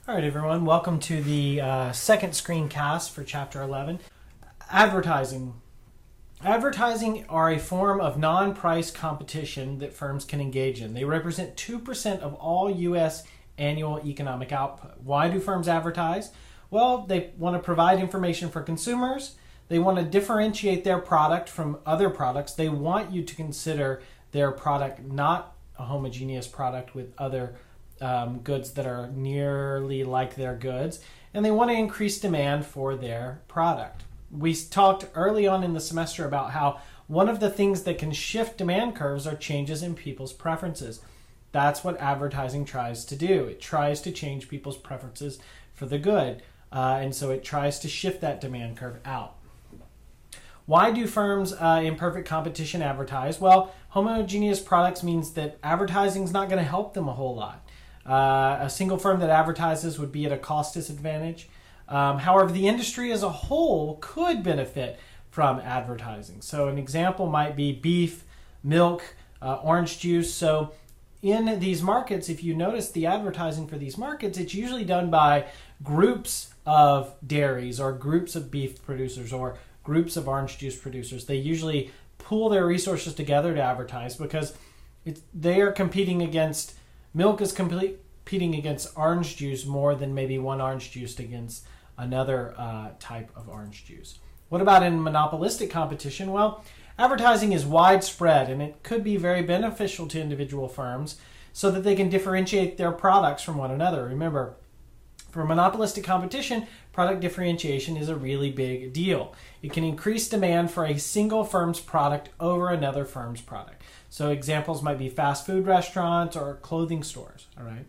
All right, everyone. Welcome to the second screencast for Chapter 11. Advertising. Advertising are a form of non-price competition that firms can engage in. They represent 2% of all U.S. annual economic output. Why do firms advertise? Well, they want to provide information for consumers. They want to differentiate their product from other products. They want you to consider their product not a homogeneous product with other goods that are nearly like their goods, and they want to increase demand for their product. We talked early on in the semester about how one of the things that can shift demand curves are changes in people's preferences. That's what advertising tries to do. It tries to change people's preferences for the good, and so it tries to shift that demand curve out. Why do firms in perfect competition advertise? Well, homogeneous products means that advertising is not going to help them a whole lot. A single firm that advertises would be at a cost disadvantage. However, the industry as a whole could benefit from advertising. So an example might be beef, milk, orange juice. So in these markets, if you notice the advertising for these markets, it's usually done by groups of dairies or groups of beef producers or groups of orange juice producers. They usually pool their resources together to advertise because they are competing against milk is competing against orange juice more than maybe one orange juice against another type of orange juice. What about in monopolistic competition? Well, advertising is widespread and it could be very beneficial to individual firms so that they can differentiate their products from one another. Remember, for monopolistic competition, product differentiation is a really big deal. It can increase demand for a single firm's product over another firm's product. So examples might be fast food restaurants or clothing stores. All right.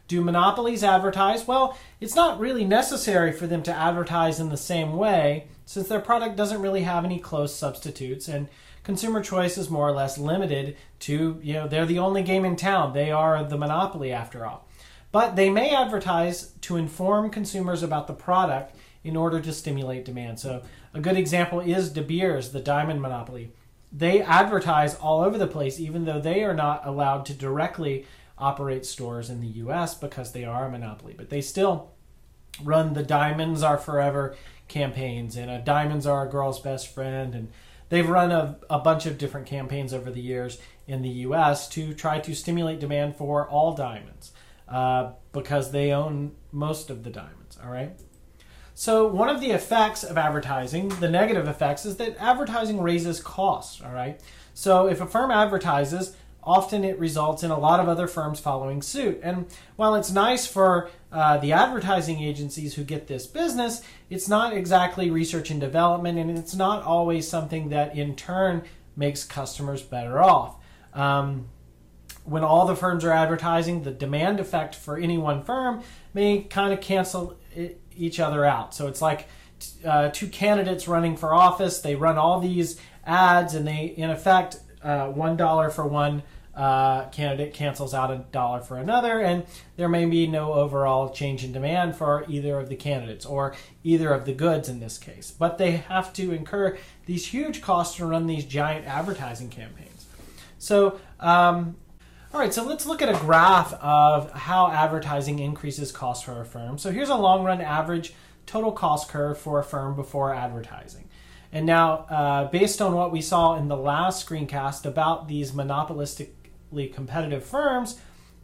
Do monopolies advertise? Well, it's not really necessary for them to advertise in the same way since their product doesn't really have any close substitutes and consumer choice is more or less limited to, they're the only game in town. They are the monopoly after all. But they may advertise to inform consumers about the product in order to stimulate demand. So a good example is De Beers, the diamond monopoly. They advertise all over the place, even though they are not allowed to directly operate stores in the U.S. because they are a monopoly. But they still run the Diamonds Are Forever campaigns and Diamonds Are a Girl's Best Friend. And they've run a bunch of different campaigns over the years in the U.S. to try to stimulate demand for all diamonds because they own most of the diamonds. All right. So one of the effects of advertising, the negative effects, is that advertising raises costs, all right? So if a firm advertises, often it results in a lot of other firms following suit. And while it's nice for the advertising agencies who get this business, it's not exactly research and development, and it's not always something that in turn makes customers better off. When all the firms are advertising, the demand effect for any one firm may kind of cancel each other out. So it's like two candidates running for office. They run all these ads and they, in effect, $1 for one candidate cancels out $1 for another, and there may be no overall change in demand for either of the candidates or either of the goods in this case. But they have to incur these huge costs to run these giant advertising campaigns. So, all right, so let's look at a graph of how advertising increases costs for a firm. So here's a long-run average total cost curve for a firm before advertising. And now, based on what we saw in the last screencast about these monopolistically competitive firms,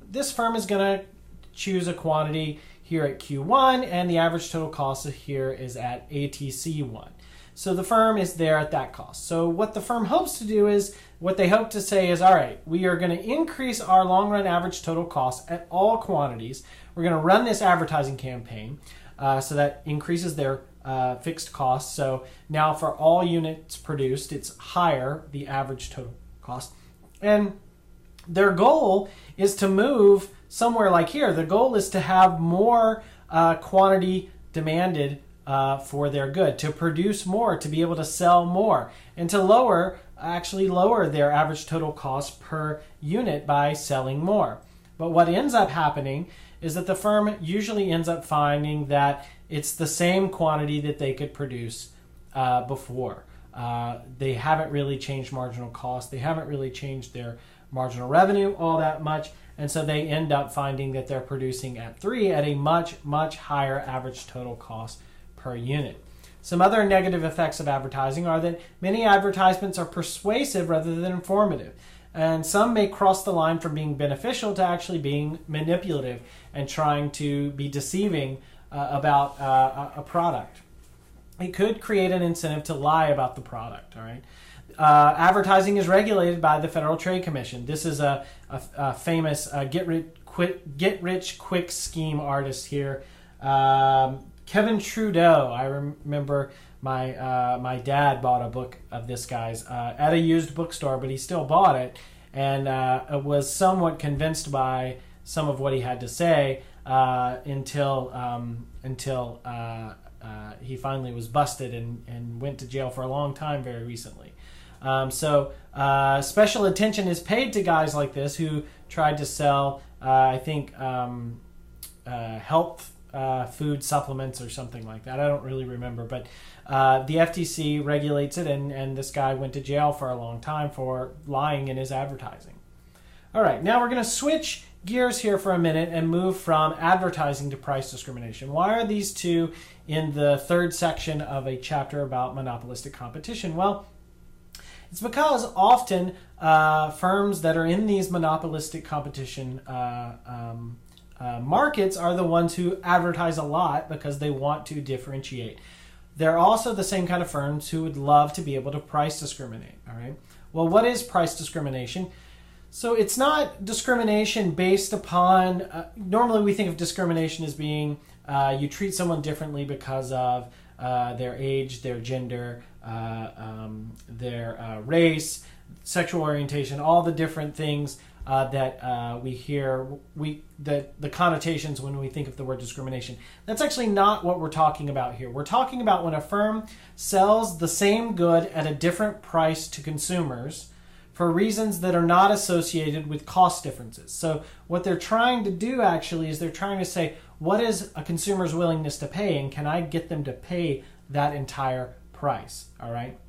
this firm is going to choose a quantity here at Q1, and the average total cost here is at ATC1. So the firm is there at that cost. So what the firm hopes to do is, what they hope to say is, all right, we are going to increase our long-run average total cost at all quantities. We're going to run this advertising campaign so that increases their fixed costs. So now for all units produced, it's higher, the average total cost. And their goal is to move somewhere like here. The goal is to have more quantity demanded for their good, to produce more, to be able to sell more, and to actually lower their average total cost per unit by selling more. But what ends up happening is that the firm usually ends up finding that it's the same quantity that they could produce before. They haven't really changed marginal cost. They haven't really changed their marginal revenue all that much. And so they end up finding that they're producing at 3 at a much, much higher average total cost per unit. Some other negative effects of advertising are that many advertisements are persuasive rather than informative. And some may cross the line from being beneficial to actually being manipulative and trying to be deceiving about a product. It could create an incentive to lie about the product, all right? Advertising is regulated by the Federal Trade Commission. This is a famous get-rich-quick scheme artist here. Kevin Trudeau. I remember my dad bought a book of this guy's at a used bookstore, but he still bought it and was somewhat convinced by some of what he had to say until he finally was busted and went to jail for a long time very recently. So special attention is paid to guys like this who tried to sell, health food supplements or something like that. I don't really remember, but the FTC regulates it, and this guy went to jail for a long time for lying in his advertising. All right, now we're going to switch gears here for a minute and move from advertising to price discrimination. Why are these two in the third section of a chapter about monopolistic competition? Well, it's because often firms that are in these monopolistic competition markets are the ones who advertise a lot because they want to differentiate. They're also the same kind of firms who would love to be able to price discriminate. All right. Well, what is price discrimination? So it's not discrimination based upon, normally we think of discrimination as being you treat someone differently because of their age, their gender, their race, sexual orientation, all the different things that we hear, the connotations when we think of the word discrimination. That's actually not what we're talking about here. We're talking about when a firm sells the same good at a different price to consumers for reasons that are not associated with cost differences. So what they're trying to do actually is they're trying to say, what is a consumer's willingness to pay, and can I get them to pay that entire price? All right.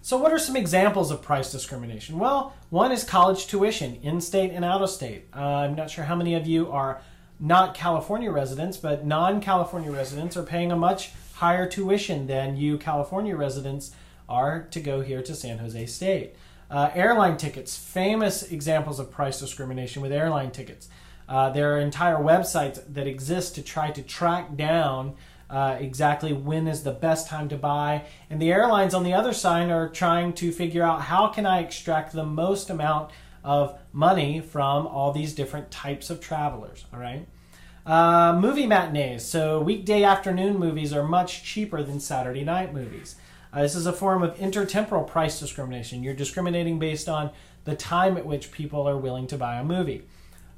So what are some examples of price discrimination? Well, one is college tuition, in-state and out-of-state. I'm not sure how many of you are not California residents, but non-California residents are paying a much higher tuition than you California residents are to go here to San Jose State. Airline tickets, famous examples of price discrimination with airline tickets. There are entire websites that exist to try to track down exactly when is the best time to buy. And the airlines on the other side are trying to figure out how can I extract the most amount of money from all these different types of travelers, all right? Movie matinees. So weekday afternoon movies are much cheaper than Saturday night movies. This is a form of intertemporal price discrimination. You're discriminating based on the time at which people are willing to buy a movie.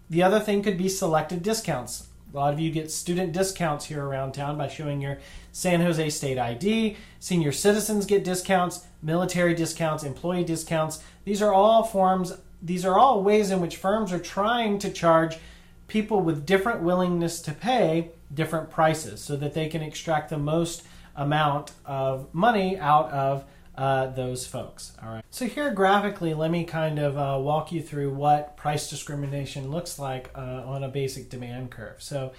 The other thing could be selected discounts. A lot of you get student discounts here around town by showing your San Jose State ID. Senior citizens get discounts, military discounts, employee discounts. These are all ways in which firms are trying to charge people with different willingness to pay different prices so that they can extract the most amount of money out of those folks. All right. So here graphically, let me kind of walk you through what price discrimination looks like on a basic demand curve. So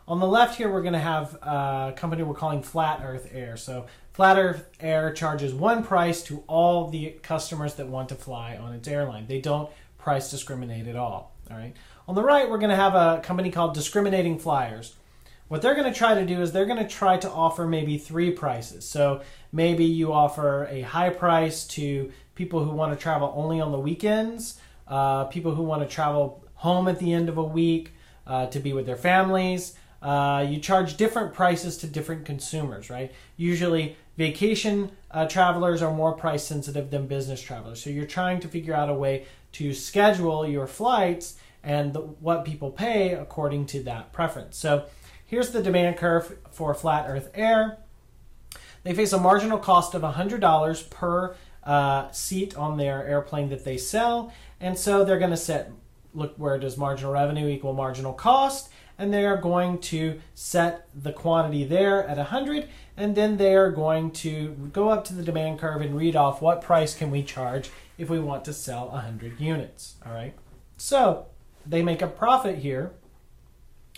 on the left here, we're going to have a company we're calling Flat Earth Air. So Flat Earth Air charges one price to all the customers that want to fly on its airline. They don't price discriminate at all. All right. On the right, we're going to have a company called Discriminating Flyers. What they're going to try to do is they're going to try to offer maybe three prices. So maybe you offer a high price to people who want to travel only on the weekends, people who want to travel home at the end of a week to be with their families. You charge different prices to different consumers, right? Usually vacation travelers are more price sensitive than business travelers. So you're trying to figure out a way to schedule your flights and what people pay according to that preference. So here's the demand curve for Flat Earth Air. They face a marginal cost of $100 per seat on their airplane that they sell. And so they're going to set, look, where does marginal revenue equal marginal cost? and they are going to set the quantity there at 100, and then they are going to go up to the demand curve and read off what price can we charge if we want to sell 100 units. All right, so they make a profit here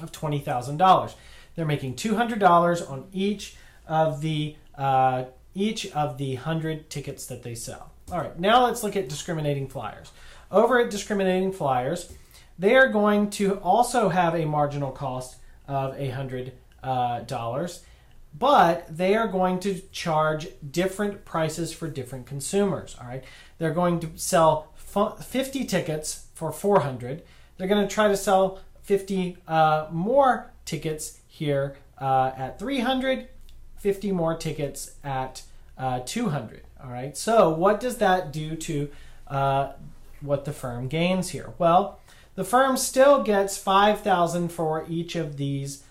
of $20,000. They're making $200 on each of the 100 tickets that they sell. All right, now let's look at discriminating flyers. Over at discriminating flyers, they are going to also have a marginal cost of $100, but they are going to charge different prices for different consumers. All right, they're going to sell 50 tickets for $400. They're going to try to sell 50 more tickets here at $300, 50 more tickets at $200. All right, so what does that do to what the firm gains here? Well, the firm still gets $5,000 for each of these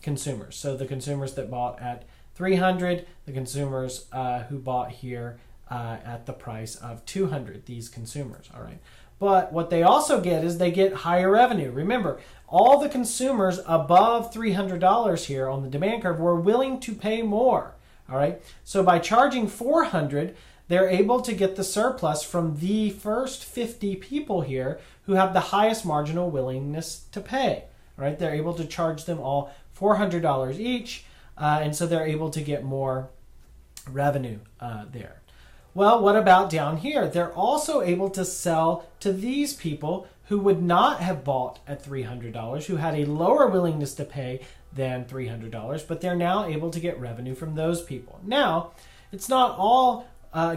consumers. So the consumers that bought at $300, the consumers who bought here at the price of $200, these consumers. All right. But what they also get is they get higher revenue. Remember, all the consumers above $300 here on the demand curve were willing to pay more. All right. So by charging $400, they're able to get the surplus from the first 50 people here who have the highest marginal willingness to pay. All right. They're able to charge them all $400 each, and so they're able to get more revenue there. Well, what about down here? They're also able to sell to these people who would not have bought at $300, who had a lower willingness to pay than $300, but they're now able to get revenue from those people. Now, it's not all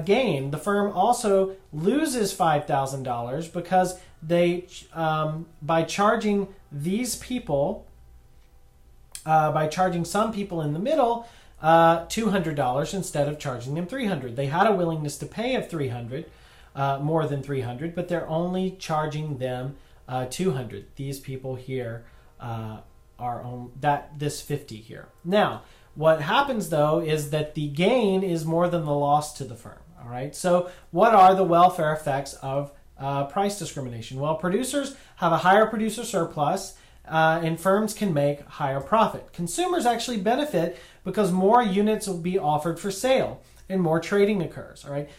gain. The firm also loses $5,000 because they, by charging these people, by charging some people in the middle, $200 instead of charging them $300. They had a willingness to pay of $300, more than $300, but they're only charging them $200. These people here are on this 50 here. Now, what happens though is that the gain is more than the loss to the firm. All right. So, what are the welfare effects of price discrimination? Well, producers have a higher producer surplus. And firms can make higher profit. Consumers actually benefit because more units will be offered for sale and more trading occurs. All right,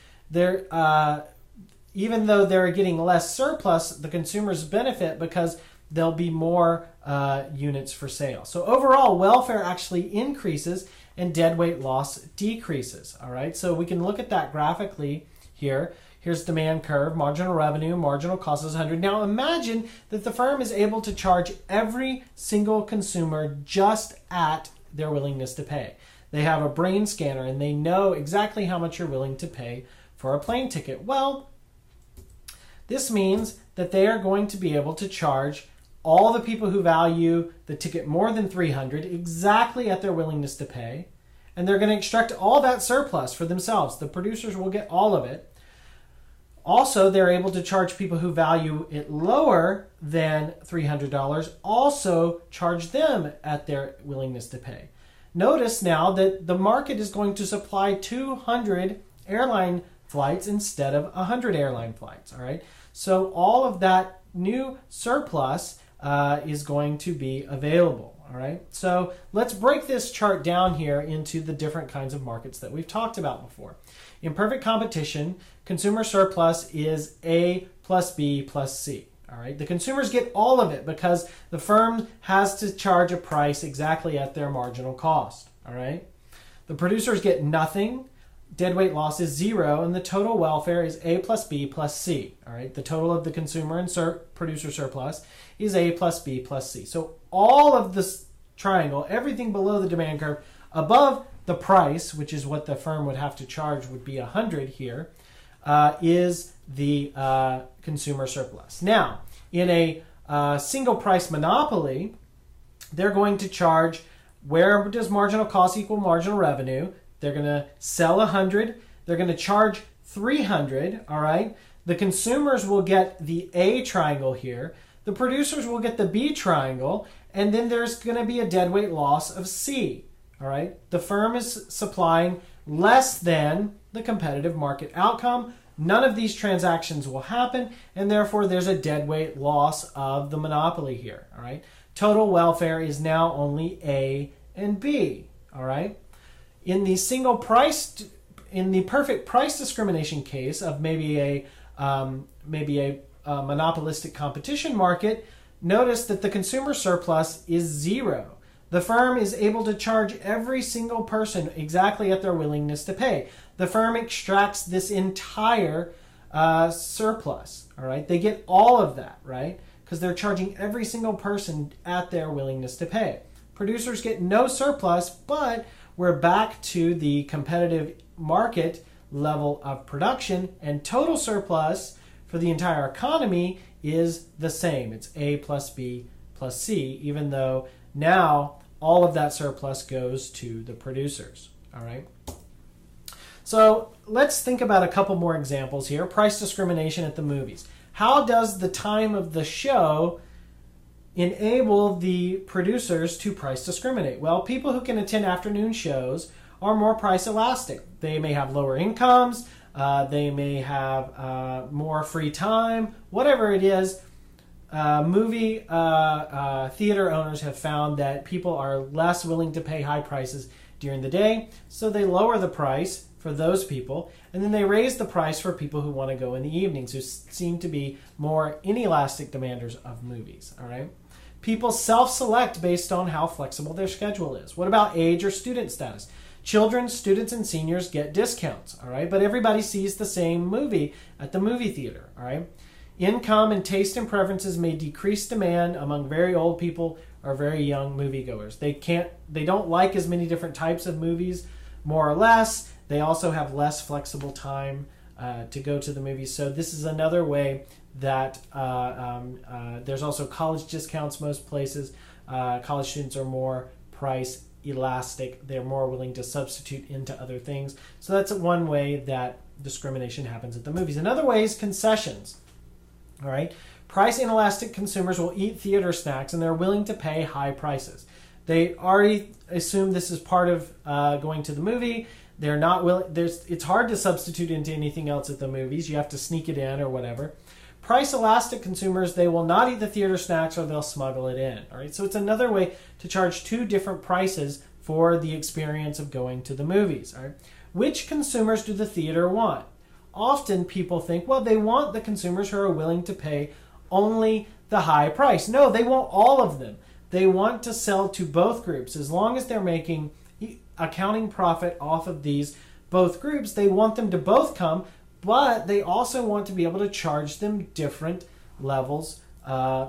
even though they're getting less surplus, the consumers benefit because there'll be more units for sale. So overall, welfare actually increases and deadweight loss decreases. All right, so we can look at that graphically here. Here's demand curve, marginal revenue, marginal cost is 100. Now imagine that the firm is able to charge every single consumer just at their willingness to pay. They have a brain scanner and they know exactly how much you're willing to pay for a plane ticket. Well, this means that they are going to be able to charge all the people who value the ticket more than $300 exactly at their willingness to pay. And they're going to extract all that surplus for themselves. The producers will get all of it. Also, they're able to charge people who value it lower than $300, also charge them at their willingness to pay. Notice now that the market is going to supply 200 airline flights instead of 100 airline flights. All right. So all of that new surplus is going to be available. All right. So let's break this chart down here into the different kinds of markets that we've talked about before. In perfect competition, consumer surplus is A plus B plus C. All right. The consumers get all of it because the firm has to charge a price exactly at their marginal cost. All right. The producers get nothing. Deadweight loss is 0, and the total welfare is A plus B plus C. All right. The total of the consumer and producer surplus is A plus B plus C. So all of this triangle, everything below the demand curve, above the price, which is what the firm would have to charge, would be 100 here, is the consumer surplus. Now, in a single price monopoly, they're going to charge, where does marginal cost equal marginal revenue? They're going to sell 100. They're going to charge 300. All right. The consumers will get the A triangle here. The producers will get the B triangle. And then there's going to be a deadweight loss of C. All right. The firm is supplying less than the competitive market outcome. None of these transactions will happen, and therefore there's a deadweight loss of the monopoly here. All right. Total welfare is now only A and B. All right. In the perfect price discrimination case of maybe a monopolistic competition market, notice that the consumer surplus is 0. The firm is able to charge every single person exactly at their willingness to pay. The firm extracts this entire surplus. All right, they get all of that, right? Because they're charging every single person at their willingness to pay. Producers get no surplus, but we're back to the competitive market level of production, and total surplus for the entire economy is the same. It's A plus B plus C, even though now all of that surplus goes to the producers. All right. So let's think about a couple more examples here. Price discrimination at the movies. How does the time of the show enable the producers to price discriminate? Well, people who can attend afternoon shows are more price elastic. They may have lower incomes, they may have more free time, whatever it is. Movie theater owners have found that people are less willing to pay high prices during the day, so they lower the price for those people, and then they raise the price for people who want to go in the evenings, who seem to be more inelastic demanders of movies. All right. People self-select based on how flexible their schedule is. What about age or student status? Children, students, and seniors get discounts, all right? But everybody sees the same movie at the movie theater, all right? Income and taste and preferences may decrease demand among very old people or very young moviegoers. They don't like as many different types of movies, more or less. They also have less flexible time to go to the movies. So this is another way that there's also college discounts most places. College students are more price elastic. They're more willing to substitute into other things. So that's one way that discrimination happens at the movies. Another way is concessions. All right. Price inelastic consumers will eat theater snacks and they're willing to pay high prices. They already assume this is part of going to the movie. They're not willing. It's hard to substitute into anything else at the movies. You have to sneak it in or whatever. Price elastic consumers, they will not eat the theater snacks or they'll smuggle it in. All right. So it's another way to charge two different prices for the experience of going to the movies. All right. Which consumers do the theater want? Often people think, well, they want the consumers who are willing to pay only the high price. No, they want all of them. They want to sell to both groups. As long as they're making accounting profit off of these both groups, they want them to both come, but they also want to be able to charge them different levels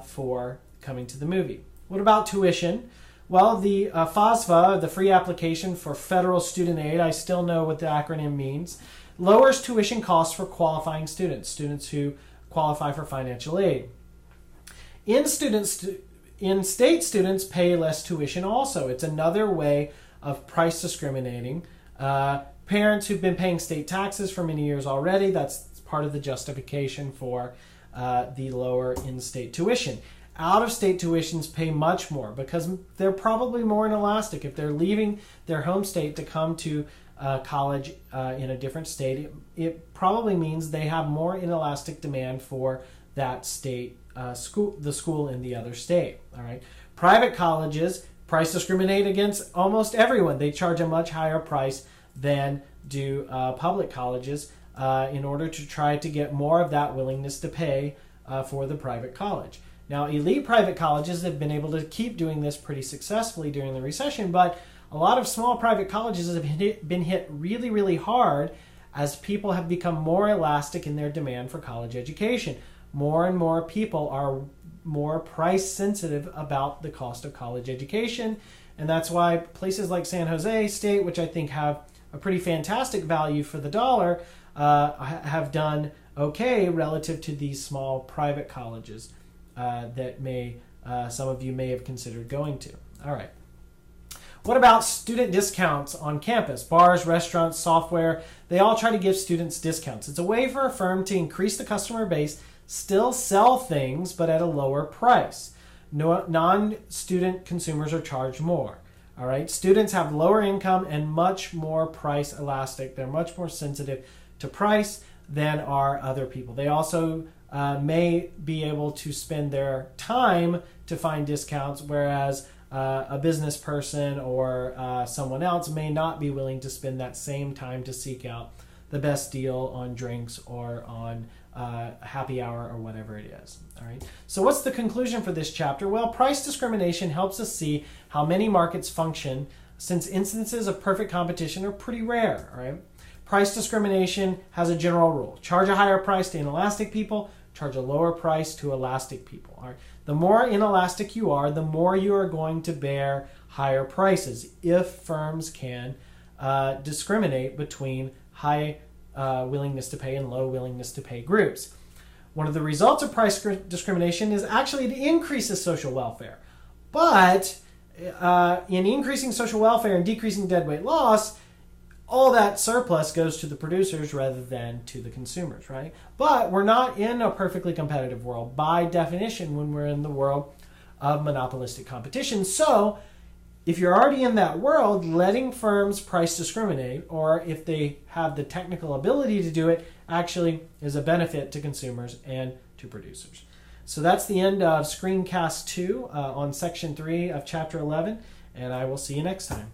for coming to the movie. What about tuition? Well, the FASFA, the free application for federal student aid, I still know what the acronym means, lowers tuition costs for qualifying students, students who qualify for financial aid. In-state students pay less tuition also. It's another way of price discriminating. Parents who've been paying state taxes for many years already, that's part of the justification for the lower in-state tuition. Out-of-state tuitions pay much more because they're probably more inelastic. If they're leaving their home state to come to college in a different state, it probably means they have more inelastic demand for that state the school in the other state. All right. Private colleges price discriminate against almost everyone. They charge a much higher price than do public colleges in order to try to get more of that willingness to pay for the private college. Now, elite private colleges have been able to keep doing this pretty successfully during the recession, but a lot of small private colleges have been hit really, really hard as people have become more elastic in their demand for college education. More and more people are more price sensitive about the cost of college education, and that's why places like San Jose State, which I think have a pretty fantastic value for the dollar, have done okay relative to these small private colleges that some of you may have considered going to. All right. What about student discounts on campus? Bars, restaurants, software, they all try to give students discounts. It's a way for a firm to increase the customer base, still sell things, but at a lower price. Non-student consumers are charged more. All right. Students have lower income and much more price elastic. They're much more sensitive to price than are other people. They also may be able to spend their time to find discounts, whereas a business person or someone else may not be willing to spend that same time to seek out the best deal on drinks or on happy hour or whatever it is. All right. So what's the conclusion for this chapter? Well, price discrimination helps us see how many markets function, since instances of perfect competition are pretty rare. All right. Price discrimination has a general rule: charge a higher price to inelastic people, charge a lower price to elastic people. All right. The more inelastic you are, the more you are going to bear higher prices if firms can discriminate between high willingness to pay and low willingness to pay groups. One of the results of price discrimination is actually it increases social welfare. But in increasing social welfare and decreasing deadweight loss, all that surplus goes to the producers rather than to the consumers, right? But we're not in a perfectly competitive world by definition when we're in the world of monopolistic competition. So if you're already in that world, letting firms price discriminate, or if they have the technical ability to do it, actually is a benefit to consumers and to producers. So that's the end of Screencast 2 on Section 3 of Chapter 11, and I will see you next time.